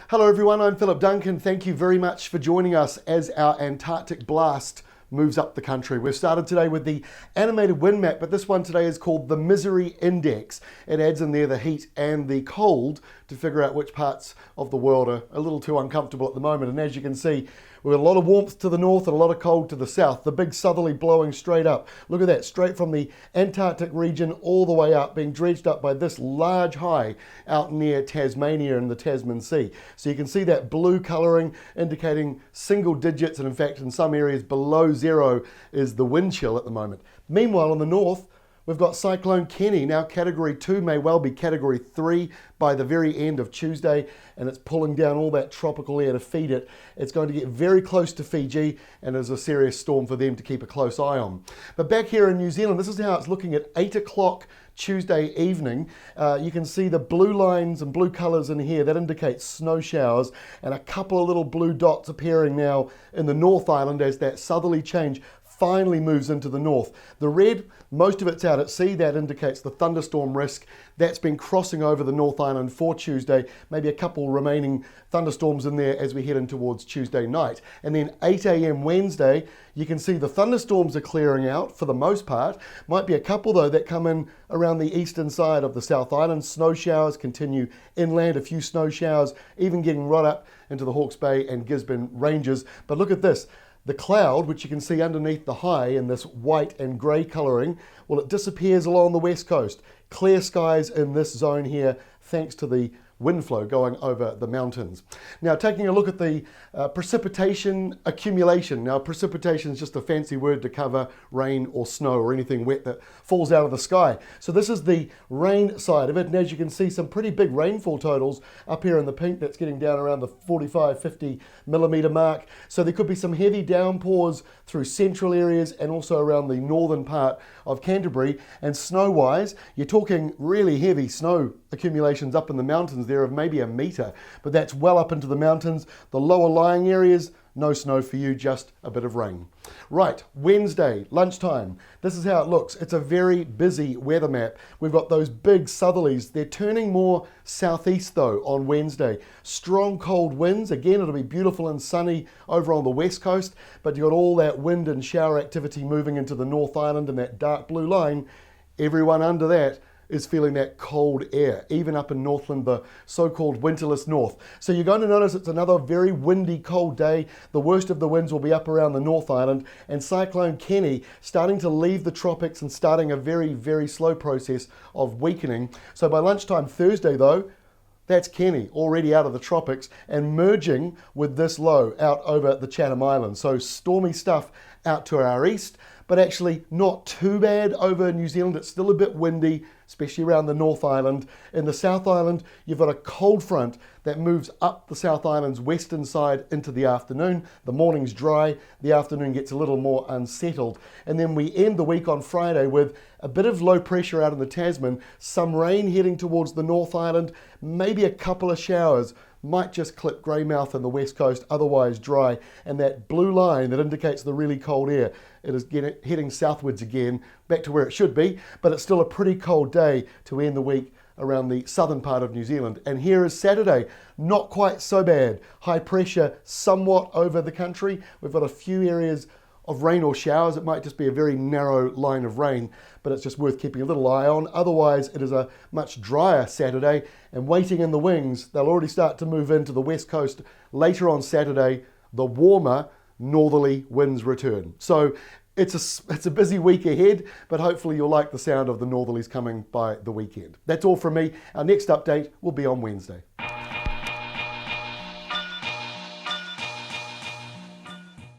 Hello everyone, I'm Philip Duncan. Thank you very much for joining us as our Antarctic blast moves up the country. We've started today with the animated wind map, but this one today is called the Misery Index. It adds in there the heat and the cold to figure out which parts of the world are a little too uncomfortable at the moment. And as you can see, we've got a lot of warmth to the north and a lot of cold to the south. The big southerly blowing straight up. Look at that, straight from the Antarctic region all the way up, being dredged up by this large high out near Tasmania and the Tasman Sea. So you can see that blue colouring indicating single digits, and in fact in some areas below zero is the wind chill at the moment. Meanwhile in the north, we've got Cyclone Kenny, now Category 2, may well be Category 3 by the very end of Tuesday, and it's pulling down all that tropical air to feed it. It's going to get very close to Fiji, and is a serious storm for them to keep a close eye on. But back here in New Zealand, this is how it's looking at 8 o'clock Tuesday evening. You can see the blue lines and blue colours in here. That indicates snow showers, and a couple of little blue dots appearing now in the North Island as that southerly change finally moves into the north. The red, most of it's out at sea. That indicates the thunderstorm risk. That's been crossing over the North Island for Tuesday. Maybe a couple remaining thunderstorms in there as we head in towards Tuesday night. And then 8 a.m. Wednesday, you can see the thunderstorms are clearing out for the most part. Might be a couple though that come in around the eastern side of the South Island. Snow showers continue inland, a few snow showers, even getting right up into the Hawke's Bay and Gisborne ranges. But look at this. The cloud, which you can see underneath the high in this white and grey colouring, well, it disappears along the west coast. Clear skies in this zone here, thanks to the wind flow going over the mountains. Now, taking a look at the precipitation accumulation. Now, precipitation is just a fancy word to cover rain or snow or anything wet that falls out of the sky. So this is the rain side of it, and as you can see, some pretty big rainfall totals up here in the pink. That's getting down around the 45, 50 millimetre mark. So there could be some heavy downpours through central areas and also around the northern part of Canterbury. And snow-wise, you're talking really heavy snow accumulations up in the mountains there of maybe a metre, but that's well up into the mountains. The lower lying areas, no snow for you, just a bit of rain. Right, Wednesday, lunchtime. This is how it looks. It's a very busy weather map. We've got those big southerlies. They're turning more southeast though on Wednesday. Strong cold winds. Again, it'll be beautiful and sunny over on the west coast, but you've got all that wind and shower activity moving into the North Island and that dark blue line. Everyone under that is feeling that cold air, even up in Northland, the so-called winterless north. So you're going to notice it's another very windy, cold day. The worst of the winds will be up around the North Island, and Cyclone Kenny starting to leave the tropics and starting a very, very slow process of weakening. So by lunchtime Thursday though, that's Kenny already out of the tropics and merging with this low out over the Chatham Islands. So stormy stuff out to our east, but actually not too bad over New Zealand. It's still a bit windy, especially around the North Island. In the South Island, you've got a cold front that moves up the South Island's western side into the afternoon. The morning's dry, the afternoon gets a little more unsettled. And then we end the week on Friday with a bit of low pressure out in the Tasman, some rain heading towards the North Island, maybe a couple of showers. Might just clip Greymouth on the west coast, otherwise dry. And that blue line that indicates the really cold air, it is heading southwards again, back to where it should be, but it's still a pretty cold day to end the week around the southern part of New Zealand. And here is Saturday, not quite so bad. High pressure somewhat over the country. We've got a few areas of rain or showers. It might just be a very narrow line of rain, but it's just worth keeping a little eye on. Otherwise, it is a much drier Saturday, and waiting in the wings, they'll already start to move into the west coast later on Saturday. The warmer northerly winds return. So it's a busy week ahead, but hopefully you'll like the sound of the northerlies coming by the weekend. That's all from me. Our next update will be on Wednesday.